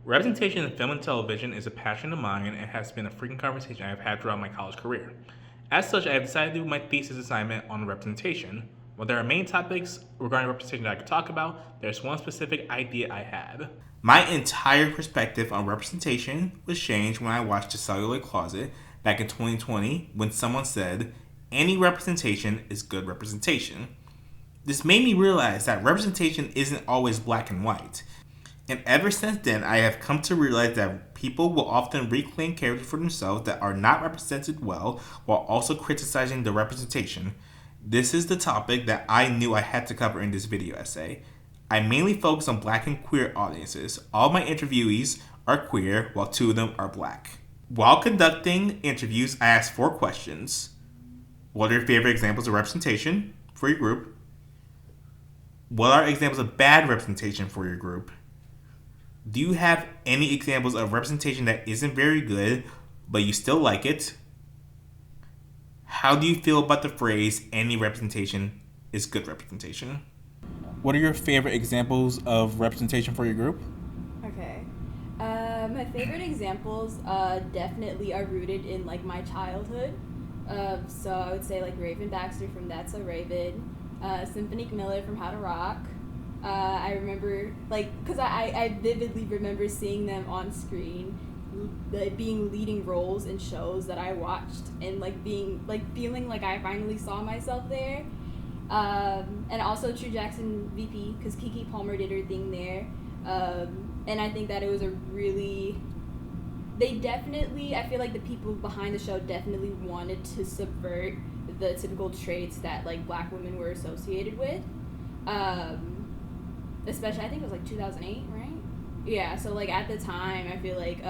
Representation in film and television is a passion of mine and has been a frequent conversation I have had throughout my college career. As such, I have decided to do my thesis assignment on representation. While there are main topics regarding representation that I could talk about, there's one specific idea I had. My entire perspective on representation was changed when I watched The Celluloid Closet back in 2020 when someone said, "Any representation is good representation." This made me realize that representation isn't always black and white. And ever since then, I have come to realize that people will often reclaim characters for themselves that are not represented well while also criticizing the representation. This is the topic that I knew I had to cover in this video essay. I mainly focus on black and queer audiences. All my interviewees are queer, while 2 of them are black. While conducting interviews, I asked 4 questions. What are your favorite examples of representation for your group? What are examples of bad representation for your group? Do you have any examples of representation that isn't very good, but you still like it? How do you feel about the phrase, any representation is good representation? What are your favorite examples of representation for your group? Okay. My favorite examples definitely are rooted in like my childhood. So I would say like Raven Baxter from That's So Raven, Symphony Miller from How to Rock. I remember, like, because I vividly remember seeing them on screen, being leading roles in shows that I watched, and, like, feeling like I finally saw myself there. And also True Jackson VP, because Keke Palmer did her thing there. And I think that it was I feel like the people behind the show definitely wanted to subvert the typical traits that, like, black women were associated with. Especially, I think it was like 2008, right? Yeah, so like at the time, I feel like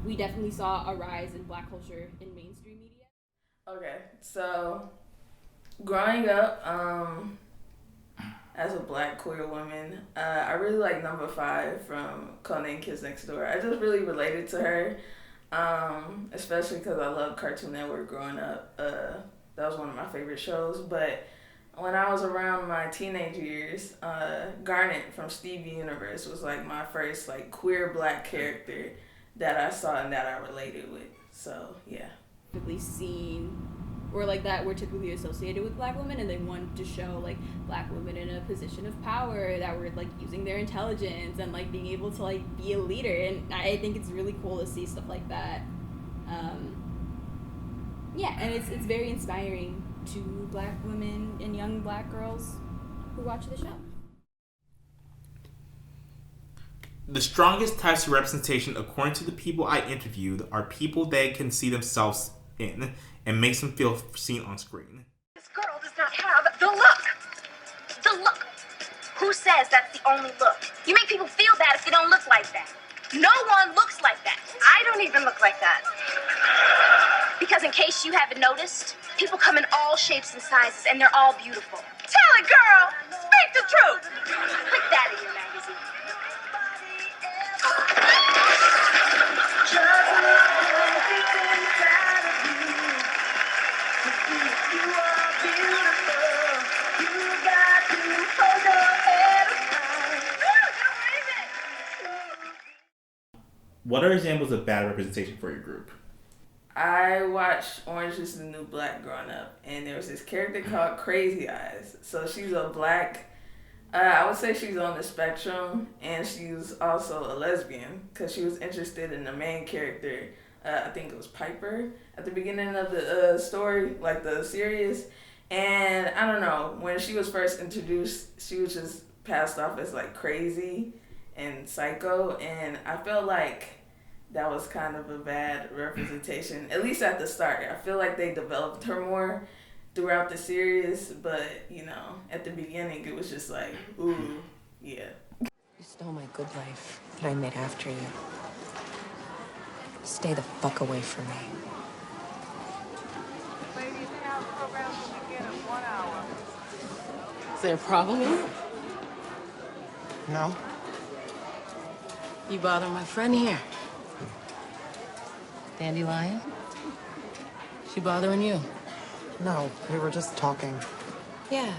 we definitely saw a rise in black culture in mainstream media. Okay, so growing up as a black queer woman, I really like Number 5 from Codename Kids Next Door. I just really related to her, especially because I loved Cartoon Network growing up. That was one of my favorite shows, but when I was around my teenage years, Garnet from Stevie Universe was like my first like queer black character that I saw and that I related with. So yeah. Typically seen or like that were typically associated with black women, and they wanted to show like black women in a position of power that were like using their intelligence and like being able to like be a leader. And I think it's really cool to see stuff like that. Yeah, and it's very inspiring to black women and young black girls who watch the show. The strongest types of representation, according to the people I interviewed, are people they can see themselves in and makes them feel seen on screen. This girl does not have the look. The look. Who says that's the only look? You make people feel bad if they don't look like that. No one looks like that. I don't even look like that. Because in case you haven't noticed, people come in all shapes and sizes, and they're all beautiful. Tell it, girl! Speak the truth! Put that in your magazine. What are examples of bad representation for your group? I watched Orange is the New Black growing up, and there was this character called Crazy Eyes. So she's a black, I would say she's on the spectrum, and she's also a lesbian, because she was interested in the main character, I think it was Piper, at the beginning of the story, like the series. And I don't know, when she was first introduced, she was just passed off as like crazy and psycho, and I felt like that was kind of a bad representation, at least at the start. I feel like they developed her more throughout the series, but, you know, at the beginning it was just like, ooh, yeah. You stole my good life that I made after you. Stay the fuck away from me. Ladies, house program will begin in 1 hour. Is there a problem here? No. You bother my friend here. Dandelion? She bothering you? No, we were just talking. Yeah.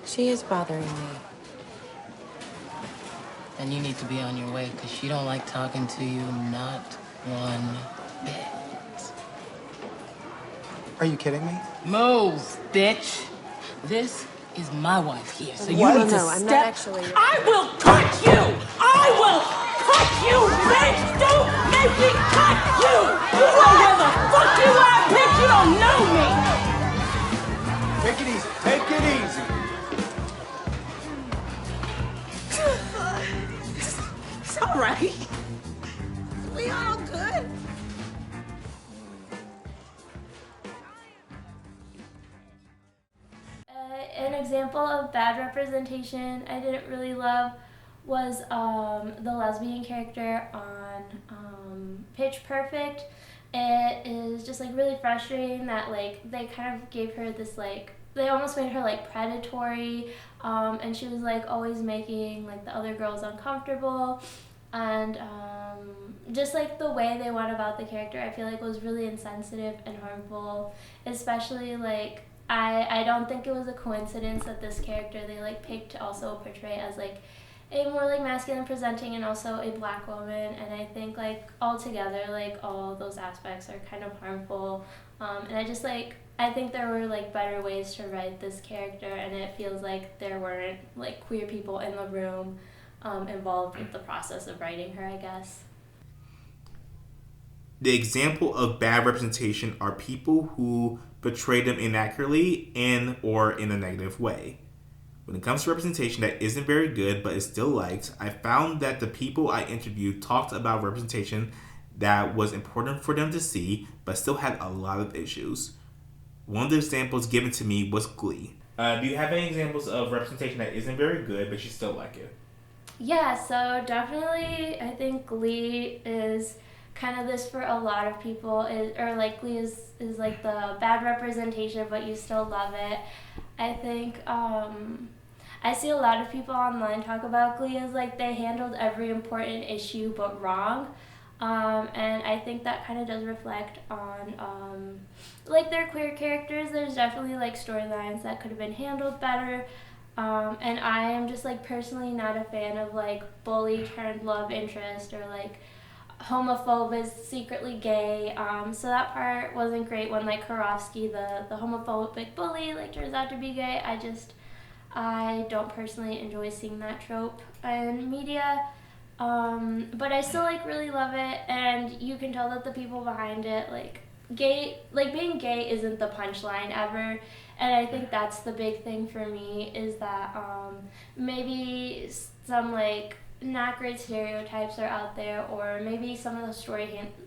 She is bothering me. And you need to be on your way, because she don't like talking to you, not one bit. Are you kidding me? Move, bitch. This is my wife here, so you What? need to No, step. I'm not actually. I will cut you! I will cut you, bitch! Don't make me cut you! You know where the fuck you at, bitch! You don't know me! Take it easy. Take it easy. It's all right. We all good. An example of bad representation I didn't really love was the lesbian character on Pitch Perfect. It is just like really frustrating that like they kind of gave her this like, they almost made her like predatory, and she was like always making like the other girls uncomfortable, and just like the way they went about the character I feel like was really insensitive and harmful, especially like I don't think it was a coincidence that this character they like picked to also portray as like a more like masculine presenting and also a black woman, and I think like altogether like all those aspects are kind of harmful, and I think there were like better ways to write this character, and it feels like there weren't like queer people in the room involved with the process of writing her, I guess. The example of bad representation are people who portray them inaccurately and or in a negative way. When it comes to representation that isn't very good but is still liked, I found that the people I interviewed talked about representation that was important for them to see but still had a lot of issues. One of the examples given to me was Glee. Do you have any examples of representation that isn't very good but you still like it? Yeah, so definitely I think Glee is kind of this for a lot of people, Glee is like the bad representation but you still love it. I think I see a lot of people online talk about Glee as like they handled every important issue but wrong, and I think that kind of does reflect on like their queer characters. There's definitely like storylines that could have been handled better, and I am just like personally not a fan of like bully turned love interest or like homophobe is secretly gay, so that part wasn't great when like Karofsky, the homophobic bully, like turns out to be gay. I don't personally enjoy seeing that trope in media, but I still like really love it, and you can tell that the people behind it being gay isn't the punchline ever, and I think that's the big thing for me is that maybe some like not great stereotypes are out there, or maybe some of the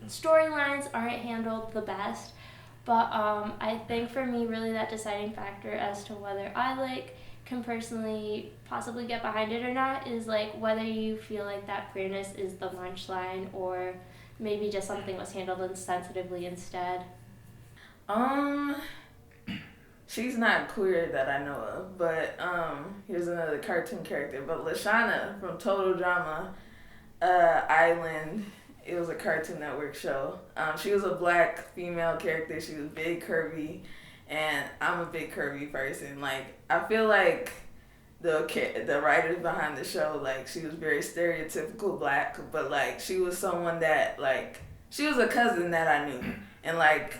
storylines aren't handled the best, but I think for me really that deciding factor as to whether I can personally possibly get behind it or not is like whether you feel like that queerness is the punchline or maybe just something was handled insensitively instead. She's not queer that I know of, but here's another cartoon character. But Lashana from Total Drama Island, it was a Cartoon Network show. She was a black female character. She was big, curvy, and I'm a big curvy person. Like I feel like the writers behind the show, like she was very stereotypical black, but like she was someone that like she was a cousin that I knew, and like.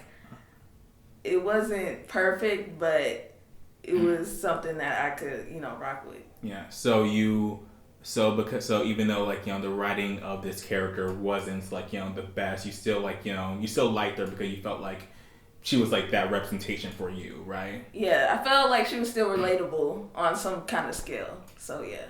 It wasn't perfect, but it was something that I could, rock with. Yeah. So even though the writing of this character wasn't the best, you still you still liked her because you felt like she was like that representation for you, right? Yeah, I felt like she was still relatable on some kind of scale. So yeah.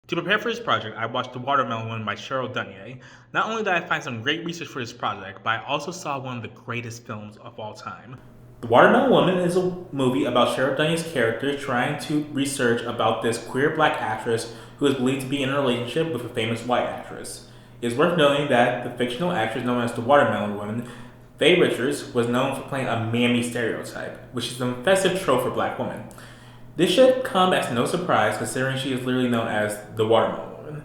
To prepare for this project, I watched The Watermelon Woman by Cheryl Dunye. Not only did I find some great research for this project, but I also saw one of the greatest films of all time. The Watermelon Woman is a movie about Cheryl Dunye's character trying to research about this queer black actress who is believed to be in a relationship with a famous white actress. It is worth noting that the fictional actress known as the Watermelon Woman, Faye Richards, was known for playing a mammy stereotype, which is an offensive trope for black women. This should come as no surprise considering she is literally known as the Watermelon Woman.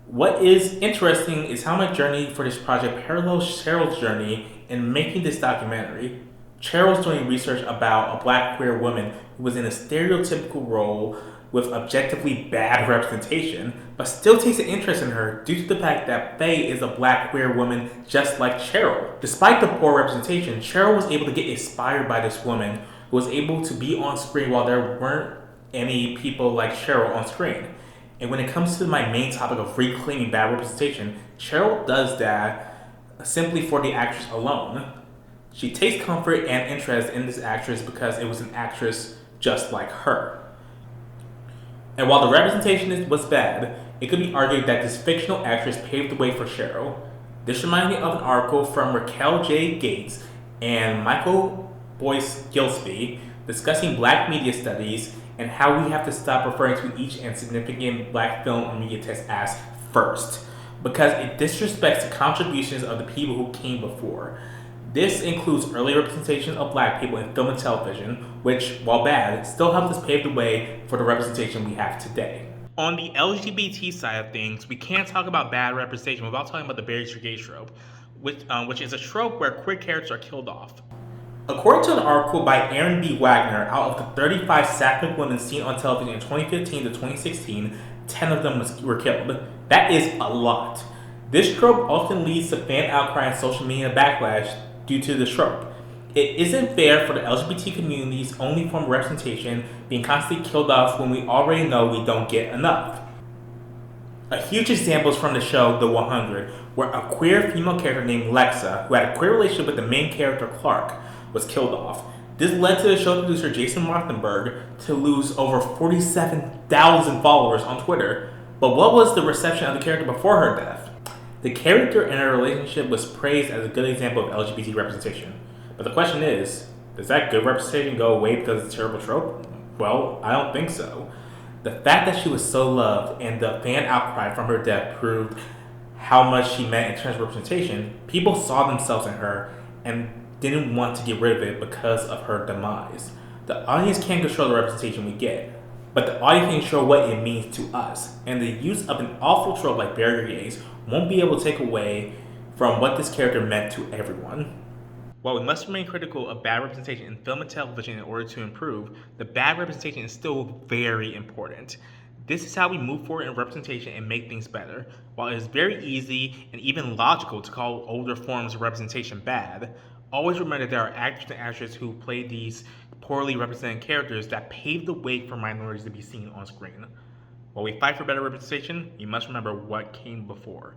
What is interesting is how my journey for this project parallels Cheryl's journey in making this documentary. Cheryl's doing research about a black queer woman who was in a stereotypical role with objectively bad representation, but still takes an interest in her due to the fact that Faye is a black queer woman just like Cheryl. Despite the poor representation, Cheryl was able to get inspired by this woman who was able to be on screen while there weren't any people like Cheryl on screen. And when it comes to my main topic of reclaiming bad representation, Cheryl does that simply for the actress alone. She takes comfort and interest in this actress because it was an actress just like her. And while the representation was bad, it could be argued that this fictional actress paved the way for Cheryl. This reminds me of an article from Raquel J. Gates and Michael Boyce Gillespie discussing black media studies and how we have to stop referring to each insignificant black film and media text as first, because it disrespects the contributions of the people who came before. This includes early representation of black people in film and television, which, while bad, still helped us pave the way for the representation we have today. On the LGBT side of things, we can't talk about bad representation without talking about the Barry Gay trope, which is a trope where queer characters are killed off. According to an article by Aaron B. Wagner, out of the 35 sapphic women seen on television in 2015 to 2016, 10 of them were killed. That is a lot. This trope often leads to fan outcry and social media backlash due to the trope. It isn't fair for the LGBT community's only form of representation being constantly killed off when we already know we don't get enough. A huge example is from the show The 100, where a queer female character named Lexa, who had a queer relationship with the main character Clark, was killed off. This led to the show producer Jason Rothenberg to lose over 47,000 followers on Twitter. But what was the reception of the character before her death? The character in her relationship was praised as a good example of LGBT representation. But the question is, does that good representation go away because it's a terrible trope? Well, I don't think so. The fact that she was so loved and the fan outcry from her death proved how much she meant in terms of representation. People saw themselves in her and didn't want to get rid of it because of her demise. The audience can't control the representation we get, but the audience can control what it means to us. And the use of an awful trope like barrier gaze won't be able to take away from what this character meant to everyone. While we must remain critical of bad representation in film and television in order to improve, the bad representation is still very important. This is how we move forward in representation and make things better. While it is very easy and even logical to call older forms of representation bad, always remember that there are actors and actresses who play these poorly represented characters that pave the way for minorities to be seen on screen. While we fight for better representation, we must remember what came before.